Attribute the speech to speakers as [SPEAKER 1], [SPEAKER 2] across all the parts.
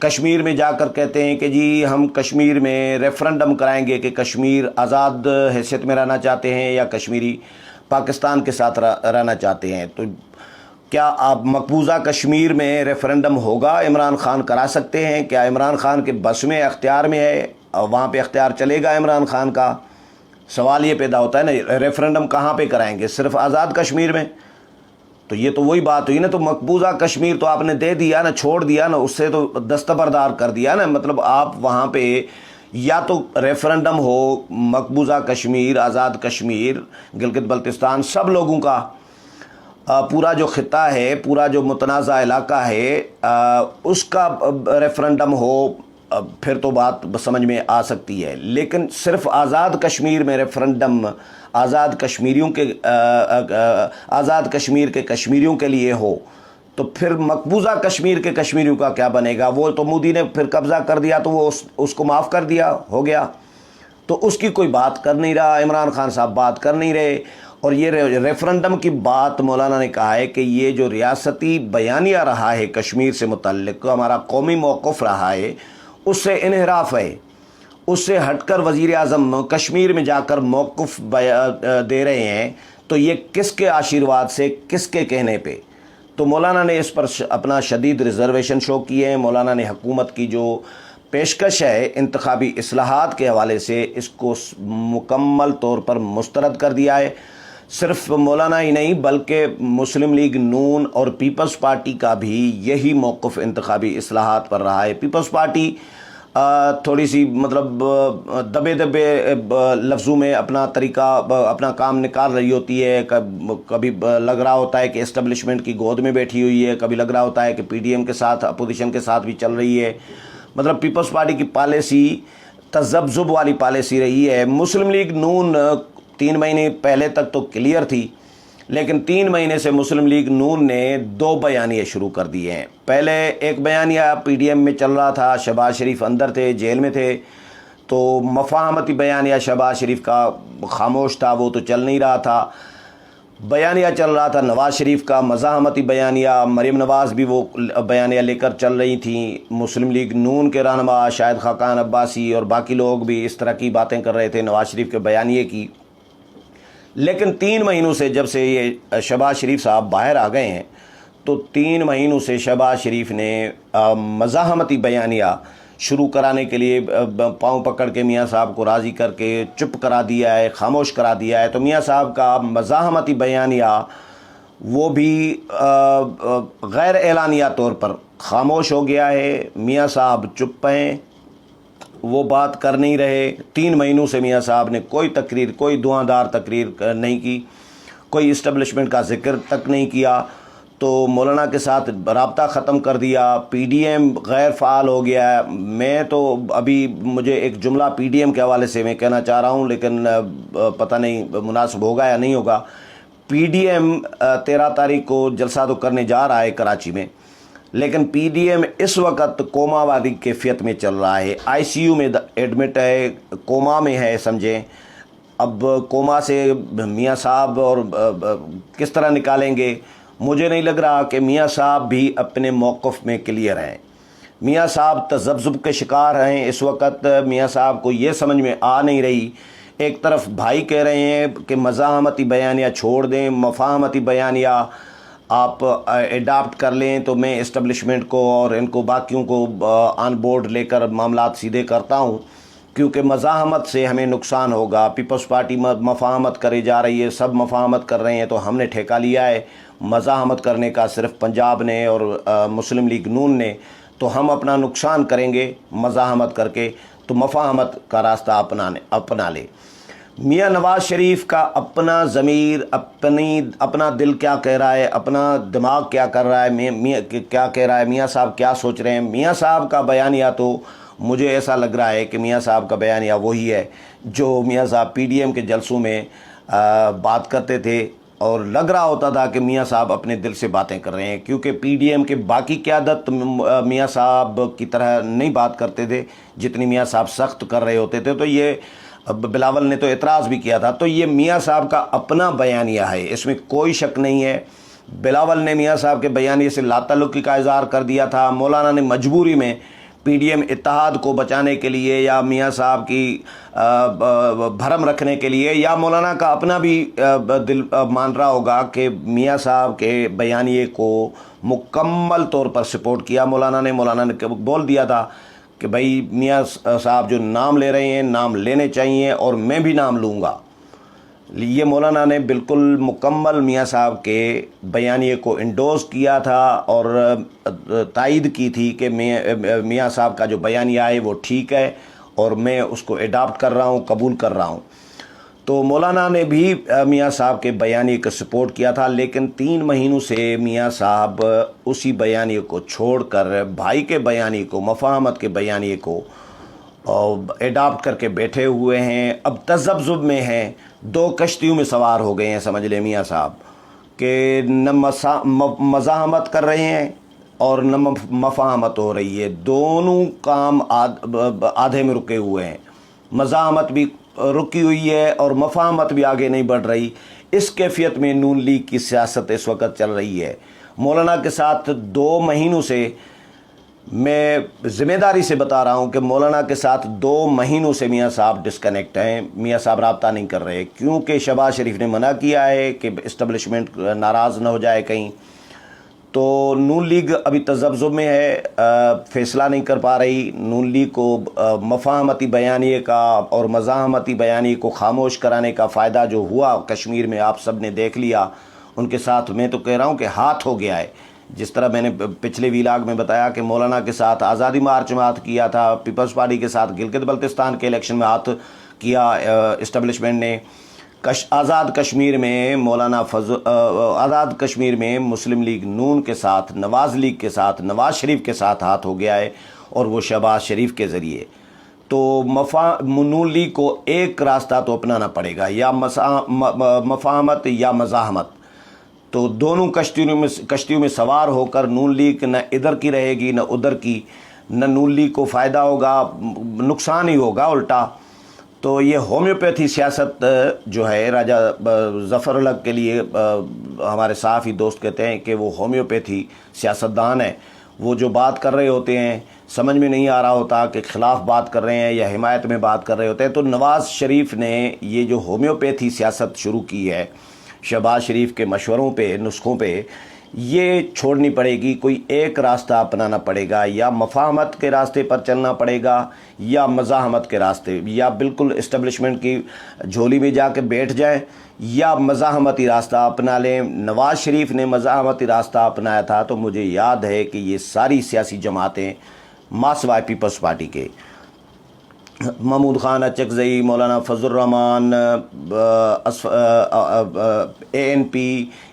[SPEAKER 1] کشمیر میں جا کر کہتے ہیں کہ جی ہم کشمیر میں ریفرنڈم کرائیں گے کہ کشمیر آزاد حیثیت میں رہنا چاہتے ہیں یا کشمیری پاکستان کے ساتھ رہنا چاہتے ہیں. تو کیا آپ مقبوضہ کشمیر میں ریفرنڈم ہوگا؟ عمران خان کرا سکتے ہیں؟ کیا عمران خان کے بس میں اختیار میں ہے؟ وہاں پہ اختیار چلے گا عمران خان کا؟ سوال یہ پیدا ہوتا ہے نا. ریفرنڈم کہاں پہ کرائیں گے؟ صرف آزاد کشمیر میں؟ تو یہ تو وہی بات ہوئی نا. تو مقبوضہ کشمیر تو آپ نے دے دیا نا، چھوڑ دیا نا، اس سے تو دستبردار کر دیا نا. مطلب آپ وہاں پہ یا تو ریفرنڈم ہو مقبوضہ کشمیر، آزاد کشمیر، گلگت بلتستان، سب لوگوں کا، پورا جو خطہ ہے، پورا جو متنازع علاقہ ہے، اس کا ریفرنڈم ہو، پھر تو بات سمجھ میں آ سکتی ہے. لیکن صرف آزاد کشمیر میں ریفرنڈم آزاد کشمیر کے کشمیریوں کے لیے ہو تو پھر مقبوضہ کشمیر کے کشمیریوں کا کیا بنے گا؟ وہ تو مودی نے پھر قبضہ کر دیا تو وہ اس کو معاف کر دیا، ہو گیا. تو اس کی کوئی بات کر نہیں رہا، عمران خان صاحب بات کر نہیں رہے. اور یہ ریفرنڈم کی بات مولانا نے کہا ہے کہ یہ جو ریاستی بیانیہ رہا ہے کشمیر سے متعلق، ہمارا قومی موقف رہا ہے، اس سے انحراف ہے. اس سے ہٹ کر وزیر اعظم کشمیر میں جا کر موقف دے رہے ہیں. تو یہ کس کے آشیرواد سے، کس کے کہنے پہ؟ تو مولانا نے اس پر اپنا شدید ریزرویشن شو کیے ہیں. مولانا نے حکومت کی جو پیشکش ہے انتخابی اصلاحات کے حوالے سے، اس کو مکمل طور پر مسترد کر دیا ہے. صرف مولانا ہی نہیں بلکہ مسلم لیگ نون اور پیپلز پارٹی کا بھی یہی موقف انتخابی اصلاحات پر رہا ہے. پیپلز پارٹی تھوڑی سی مطلب دبے لفظوں میں اپنا طریقہ، اپنا کام نکال رہی ہوتی ہے. کبھی لگ رہا ہوتا ہے کہ اسٹیبلشمنٹ کی گود میں بیٹھی ہوئی ہے، کبھی لگ رہا ہوتا ہے کہ پی ڈی ایم کے ساتھ، اپوزیشن کے ساتھ بھی چل رہی ہے. مطلب پیپلز پارٹی کی پالیسی تذبذب والی پالیسی رہی ہے. مسلم لیگ نون 3 مہینے پہلے تک تو کلیئر تھی، لیکن 3 مہینے سے مسلم لیگ نون نے 2 بیانیے شروع کر دیے ہیں. پہلے ایک بیانیہ پی ڈی ایم میں چل رہا تھا، شہباز شریف اندر تھے، جیل میں تھے، تو مفاہمتی بیانیہ شہباز شریف کا خاموش تھا، وہ تو چل نہیں رہا تھا. بیانیہ چل رہا تھا نواز شریف کا مزاحمتی بیانیہ، مریم نواز بھی وہ بیانیہ لے کر چل رہی تھیں. مسلم لیگ نون کے رہنما شاہد خاقان عباسی اور باقی لوگ بھی اس طرح کی باتیں کر رہے تھے نواز شریف کے بیانیے کی. لیکن 3 مہینوں سے جب سے یہ شہباز شریف صاحب باہر آ گئے ہیں تو 3 مہینوں سے شہباز شریف نے مزاحمتی بیانیہ شروع کرانے کے لیے پاؤں پکڑ کے میاں صاحب کو راضی کر کے چپ کرا دیا ہے، خاموش کرا دیا ہے. تو میاں صاحب کا مزاحمتی بیانیہ وہ بھی غیر اعلانیہ طور پر خاموش ہو گیا ہے. میاں صاحب چپ ہیں، وہ بات کر نہیں رہے. 3 مہینوں سے میاں صاحب نے کوئی تقریر، کوئی دعاندار تقریر نہیں کی، کوئی اسٹیبلشمنٹ کا ذکر تک نہیں کیا. تو مولانا کے ساتھ رابطہ ختم کر دیا. پی ڈی ایم غیر فعال ہو گیا ہے. میں تو ابھی مجھے ایک جملہ پی ڈی ایم کے حوالے سے میں کہنا چاہ رہا ہوں، لیکن پتہ نہیں مناسب ہوگا یا نہیں ہوگا. پی ڈی ایم 13 تاریخ کو جلسہ تو کرنے جا رہا ہے کراچی میں، لیکن پی ڈی ایم اس وقت کوما والی کیفیت میں چل رہا ہے. آئی سی یو میں ایڈمٹ ہے، کوما میں ہے سمجھیں. اب کوما سے میاں صاحب اور کس طرح نکالیں گے؟ مجھے نہیں لگ رہا کہ میاں صاحب بھی اپنے موقف میں کلیئر ہیں. میاں صاحب تذبذب کے شکار ہیں اس وقت. میاں صاحب کو یہ سمجھ میں آ نہیں رہی. ایک طرف بھائی کہہ رہے ہیں کہ مزاحمتی بیانیہ چھوڑ دیں، مفاہمتی بیانیہ آپ اڈاپٹ کر لیں، تو میں اسٹیبلشمنٹ کو اور ان کو باقیوں کو آن بورڈ لے کر معاملات سیدھے کرتا ہوں، کیونکہ مزاحمت سے ہمیں نقصان ہوگا. پیپلز پارٹی مفاہمت کرے جا رہی ہے، سب مفاہمت کر رہے ہیں، تو ہم نے ٹھیکہ لیا ہے مزاحمت کرنے کا صرف پنجاب نے اور مسلم لیگ نون نے. تو ہم اپنا نقصان کریں گے مزاحمت کر کے، تو مفاہمت کا راستہ اپنا لے. میاں نواز شریف کا اپنا ضمیر، اپنا دل کیا کہہ رہا ہے، اپنا دماغ کیا کر رہا ہے، کیا کہہ رہا ہے، میاں صاحب کیا سوچ رہے ہیں. میاں صاحب کا بیانیہ تو مجھے ایسا لگ رہا ہے کہ میاں صاحب کا بیانیہ وہی ہے جو میاں صاحب پی ڈی ایم کے جلسوں میں بات کرتے تھے، اور لگ رہا ہوتا تھا کہ میاں صاحب اپنے دل سے باتیں کر رہے ہیں، کیونکہ پی ڈی ایم کے باقی قیادت میاں صاحب کی طرح نہیں بات کرتے تھے جتنی میاں صاحب سخت کر رہے ہوتے تھے. تو یہ بلاول نے تو اعتراض بھی کیا تھا. تو یہ میاں صاحب کا اپنا بیانیہ ہے، اس میں کوئی شک نہیں ہے. بلاول نے میاں صاحب کے بیانیے سے لا تعلقی کا اظہار کر دیا تھا۔ مولانا نے مجبوری میں پی ڈی ایم اتحاد کو بچانے کے لیے یا میاں صاحب کی بھرم رکھنے کے لیے، یا مولانا کا اپنا بھی دل مان رہا ہوگا کہ میاں صاحب کے بیانیے کو مکمل طور پر سپورٹ کیا مولانا نے بول دیا تھا کہ بھائی میاں صاحب جو نام لے رہے ہیں نام لینے چاہیے اور میں بھی نام لوں گا۔ یہ مولانا نے بالکل مکمل میاں صاحب کے بیانیے کو انڈورس کیا تھا اور تائید کی تھی کہ میاں صاحب کا جو بیانیہ ہے وہ ٹھیک ہے اور میں اس کو اڈاپٹ کر رہا ہوں، قبول کر رہا ہوں۔ تو مولانا نے بھی میاں صاحب کے بیانیے کو سپورٹ کیا تھا، لیکن 3 مہینوں سے میاں صاحب اسی بیانیے کو چھوڑ کر بھائی کے بیانیے کو، مفاہمت کے بیانیے کو اڈاپٹ کر کے بیٹھے ہوئے ہیں۔ اب تذبذب میں ہیں، 2 کشتیوں میں سوار ہو گئے ہیں، سمجھ لیں میاں صاحب، کہ نہ مزاحمت کر رہے ہیں اور نہ مفاہمت ہو رہی ہے، دونوں کام آدھے میں رکے ہوئے ہیں۔ مزاحمت بھی رکی ہوئی ہے اور مفاہمت بھی آگے نہیں بڑھ رہی۔ اس کیفیت میں نون لیگ کی سیاست اس وقت چل رہی ہے۔ مولانا کے ساتھ 2 مہینوں سے، میں ذمہ داری سے بتا رہا ہوں کہ مولانا کے ساتھ 2 مہینوں سے میاں صاحب ڈسکنیکٹ ہیں، میاں صاحب رابطہ نہیں کر رہے، کیونکہ شہباز شریف نے منع کیا ہے کہ اسٹیبلشمنٹ ناراض نہ ہو جائے کہیں۔ تو نون لیگ ابھی تذبذب میں ہے، فیصلہ نہیں کر پا رہی۔ نون لیگ کو مفاہمتی بیانیے کا اور مزاحمتی بیانیے کو خاموش کرانے کا فائدہ جو ہوا کشمیر میں آپ سب نے دیکھ لیا، ان کے ساتھ میں تو کہہ رہا ہوں کہ ہاتھ ہو گیا ہے۔ جس طرح میں نے پچھلے ویلاگ میں بتایا کہ مولانا کے ساتھ آزادی مارچ میں ہاتھ کیا تھا، پیپلز پارٹی کے ساتھ گلگت بلتستان کے الیکشن میں ہاتھ کیا اسٹیبلشمنٹ نے، آزاد کشمیر میں آزاد کشمیر میں مسلم لیگ نون کے ساتھ، نواز لیگ کے ساتھ، نواز شریف کے ساتھ ہاتھ ہو گیا ہے، اور وہ شہباز شریف کے ذریعے۔ تو نون لیگ کو ایک راستہ تو اپنانا پڑے گا، یا مفاہمت یا مزاحمت۔ تو دونوں کشتیوں میں سوار ہو کر نون لیگ نہ ادھر کی رہے گی نہ ادھر کی، نہ نون لیگ کو فائدہ ہوگا، نقصان ہی ہوگا الٹا۔ تو یہ ہومیوپیتھی سیاست جو ہے، راجہ ظفر الحق کے لیے ہمارے صحافی دوست کہتے ہیں کہ وہ ہومیوپیتھی سیاستدان ہے، وہ جو بات کر رہے ہوتے ہیں سمجھ میں نہیں آ رہا ہوتا کہ خلاف بات کر رہے ہیں یا حمایت میں بات کر رہے ہوتے ہیں۔ تو نواز شریف نے یہ جو ہومیوپیتھی سیاست شروع کی ہے شہباز شریف کے مشوروں پہ، نسخوں پہ، یہ چھوڑنی پڑے گی۔ کوئی ایک راستہ اپنانا پڑے گا، یا مفاہمت کے راستے پر چلنا پڑے گا یا مزاحمت کے راستے، یا بالکل اسٹیبلشمنٹ کی جھولی میں جا کے بیٹھ جائیں یا مزاحمتی راستہ اپنا لیں۔ نواز شریف نے مزاحمتی راستہ اپنایا تھا، تو مجھے یاد ہے کہ یہ ساری سیاسی جماعتیں ماسوائے پیپلز پارٹی کے، محمود خان اچکزئی، مولانا فضل الرحمان، ANP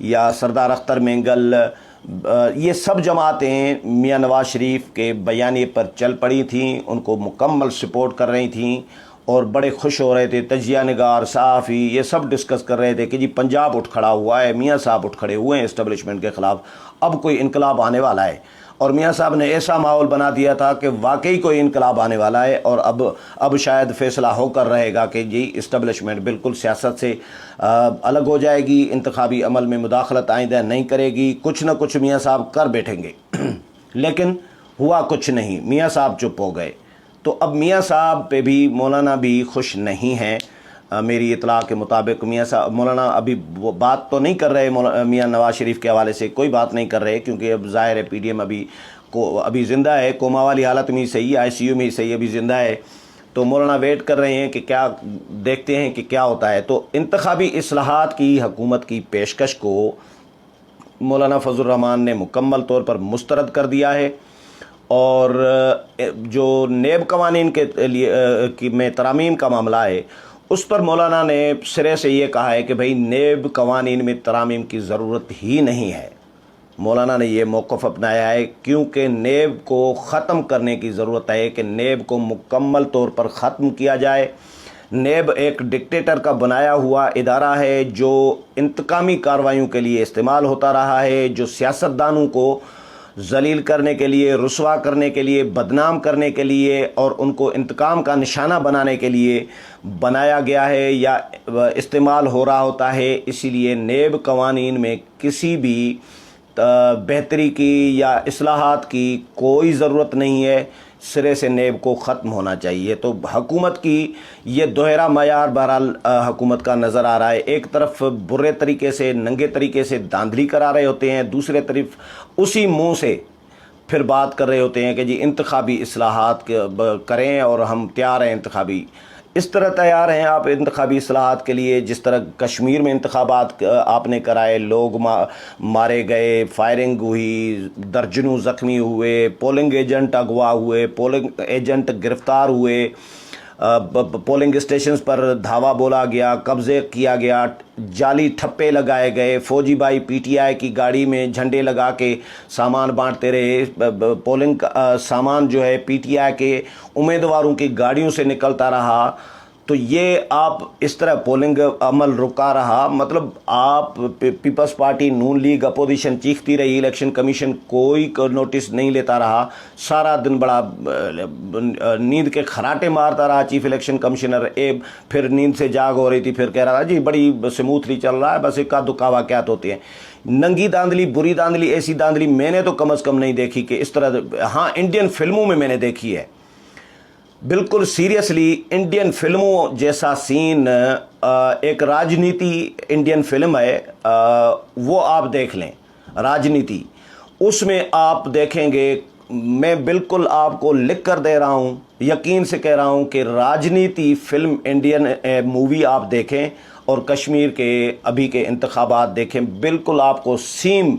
[SPEAKER 1] یا سردار اختر مینگل، یہ سب جماعتیں میاں نواز شریف کے بیانیے پر چل پڑی تھیں، ان کو مکمل سپورٹ کر رہی تھیں اور بڑے خوش ہو رہے تھے۔ تجزیہ نگار، صحافی، یہ سب ڈسکس کر رہے تھے کہ جی پنجاب اٹھ کھڑا ہوا ہے، میاں صاحب اٹھ کھڑے ہوئے ہیں اسٹیبلشمنٹ کے خلاف، اب کوئی انقلاب آنے والا ہے۔ اور میاں صاحب نے ایسا ماحول بنا دیا تھا کہ واقعی کوئی انقلاب آنے والا ہے، اور اب شاید فیصلہ ہو کر رہے گا کہ جی اسٹیبلشمنٹ بالکل سیاست سے الگ ہو جائے گی، انتخابی عمل میں مداخلت آئندہ نہیں کرے گی، کچھ نہ کچھ میاں صاحب کر بیٹھیں گے۔ لیکن ہوا کچھ نہیں، میاں صاحب چپ ہو گئے۔ تو اب میاں صاحب پہ بھی مولانا بھی خوش نہیں ہیں۔ میری اطلاع کے مطابق مولانا ابھی وہ بات تو نہیں کر رہے، میاں نواز شریف کے حوالے سے کوئی بات نہیں کر رہے، کیونکہ اب ظاہر ہے PDM ابھی زندہ ہے، کوما والی حالت میں ہی صحیح، ICU میں ہی صحیح، ابھی زندہ ہے۔ تو مولانا ویٹ کر رہے ہیں کہ کیا دیکھتے ہیں کہ کیا ہوتا ہے۔ تو انتخابی اصلاحات کی حکومت کی پیشکش کو مولانا فضل الرحمان نے مکمل طور پر مسترد کر دیا ہے، اور جو نیب قوانین کے لیے میں ترامیم کا معاملہ ہے، اس پر مولانا نے سرے سے یہ کہا ہے کہ بھئی نیب قوانین میں ترامیم کی ضرورت ہی نہیں ہے۔ مولانا نے یہ موقف اپنایا ہے کیونکہ نیب کو ختم کرنے کی ضرورت ہے، کہ نیب کو مکمل طور پر ختم کیا جائے۔ نیب ایک ڈکٹیٹر کا بنایا ہوا ادارہ ہے جو انتقامی کارروائیوں کے لیے استعمال ہوتا رہا ہے، جو سیاستدانوں کو ذلیل کرنے کے لیے، رسوا کرنے کے لیے، بدنام کرنے کے لیے اور ان کو انتقام کا نشانہ بنانے کے لیے بنایا گیا ہے یا استعمال ہو رہا ہوتا ہے۔ اسی لیے نیب قوانین میں کسی بھی بہتری کی یا اصلاحات کی کوئی ضرورت نہیں ہے، سرے سے نیب کو ختم ہونا چاہیے۔ تو حکومت کی یہ دوہرا معیار بہرحال حکومت کا نظر آ رہا ہے۔ ایک طرف برے طریقے سے، ننگے طریقے سے دھاندلی کرا رہے ہوتے ہیں، دوسرے طرف اسی منہ سے پھر بات کر رہے ہوتے ہیں کہ جی انتخابی اصلاحات کریں اور ہم تیار ہیں انتخابی۔ اس طرح تیار ہیں آپ انتخابی اصلاحات کے لیے جس طرح کشمیر میں انتخابات آپ نے کرائے، لوگ مارے گئے، فائرنگ ہوئی، درجنوں زخمی ہوئے، پولنگ ایجنٹ اغوا ہوئے، پولنگ ایجنٹ گرفتار ہوئے، پولنگ اسٹیشنز پر دھاوا بولا گیا، قبضے کیا گیا، جعلی ٹھپے لگائے گئے، فوجی بھائی پی ٹی آئی کی گاڑی میں جھنڈے لگا کے سامان بانٹتے رہے، پولنگ سامان جو ہے پی ٹی آئی کے امیدواروں کی گاڑیوں سے نکلتا رہا۔ تو یہ آپ اس طرح پولنگ عمل رکا رہا، مطلب آپ پیپلز پارٹی نون لیگ اپوزیشن چیختی رہی، الیکشن کمیشن کوئی نوٹس نہیں لیتا رہا، سارا دن بڑا نیند کے خراٹے مارتا رہا چیف الیکشن کمشنر۔ پھر نیند سے جاگ ہو رہی تھی، پھر کہہ رہا تھا جی بڑی سموتھلی چل رہا ہے، بس اکا دکا واقعات ہوتے ہیں۔ ننگی داندلی، بری داندلی، ایسی داندلی میں نے تو کم از کم نہیں دیکھی کہ اس طرح، ہاں انڈین فلموں میں نے دیکھی ہے، بالکل سیریسلی انڈین فلموں جیسا سین، ایک راجنیتی انڈین فلم ہے، وہ آپ دیکھ لیں، راجنیتی، اس میں آپ دیکھیں گے، میں بالکل آپ کو لکھ کر دے رہا ہوں، یقین سے کہہ رہا ہوں کہ راجنیتی فلم انڈین مووی آپ دیکھیں اور کشمیر کے ابھی کے انتخابات دیکھیں، بالکل آپ کو سیم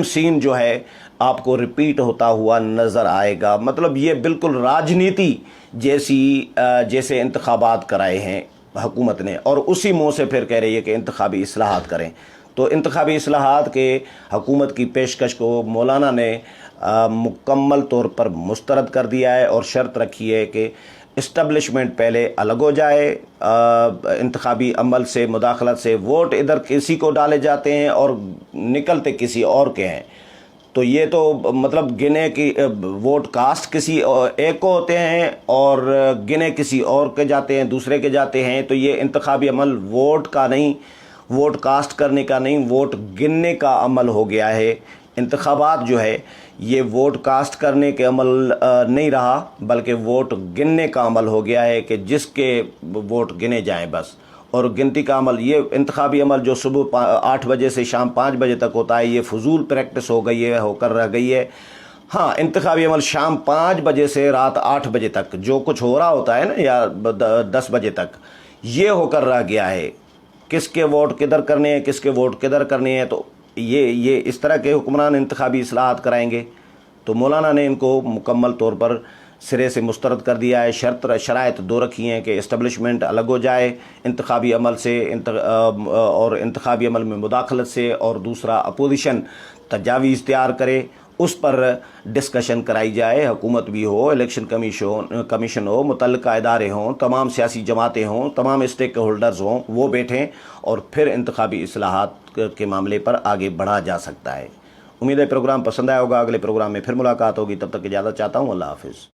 [SPEAKER 1] سین جو ہے آپ کو ریپیٹ ہوتا ہوا نظر آئے گا۔ مطلب یہ بالکل راجنیتی جیسے انتخابات کرائے ہیں حکومت نے، اور اسی منہ سے پھر کہہ رہی ہے کہ انتخابی اصلاحات کریں۔ تو انتخابی اصلاحات کے حکومت کی پیشکش کو مولانا نے مکمل طور پر مسترد کر دیا ہے اور شرط رکھی ہے کہ اسٹیبلشمنٹ پہلے الگ ہو جائے انتخابی عمل سے، مداخلت سے، ووٹ ادھر کسی کو ڈالے جاتے ہیں اور نکلتے کسی اور کے ہیں۔ تو یہ تو مطلب گنے کی ووٹ کاسٹ کسی ایک کو ہوتے ہیں اور گنے کسی اور کے جاتے ہیں، دوسرے کے جاتے ہیں۔ تو یہ انتخابی عمل ووٹ کا نہیں، ووٹ کاسٹ کرنے کا نہیں، ووٹ گننے کا عمل ہو گیا ہے۔ انتخابات جو ہے یہ ووٹ کاسٹ کرنے کے عمل نہیں رہا، بلکہ ووٹ گننے کا عمل ہو گیا ہے کہ جس کے ووٹ گنے جائیں بس۔ اور گنتی کا عمل، یہ انتخابی عمل جو صبح 8 بجے سے شام 5 بجے تک ہوتا ہے، یہ فضول پریکٹس ہو گئی ہے، ہو کر رہ گئی ہے۔ ہاں انتخابی عمل شام 5 بجے سے رات 8 بجے تک جو کچھ ہو رہا ہوتا ہے نا، یا 10 بجے تک، یہ ہو کر رہ گیا ہے، کس کے ووٹ کدھر کرنے ہیں، کس کے ووٹ کدھر کرنے ہیں۔ تو یہ اس طرح کے حکمران انتخابی اصلاحات کرائیں گے۔ تو مولانا نے ان کو مکمل طور پر سرے سے مسترد کر دیا ہے۔ شرائط 2 رکھی ہیں کہ اسٹیبلشمنٹ الگ ہو جائے انتخابی عمل سے اور انتخابی عمل میں مداخلت سے، اور دوسرا اپوزیشن تجاویز تیار کرے، اس پر ڈسکشن کرائی جائے، حکومت بھی ہو، الیکشن کمیشن ہو، متعلقہ ادارے ہوں، تمام سیاسی جماعتیں ہوں، تمام اسٹیک ہولڈرز ہوں، وہ بیٹھیں اور پھر انتخابی اصلاحات کے معاملے پر آگے بڑھا جا سکتا ہے۔ امید ہے پروگرام پسند آیا ہوگا، اگلے پروگرام میں پھر ملاقات ہوگی، تب تک اجازت چاہتا ہوں، اللہ حافظ۔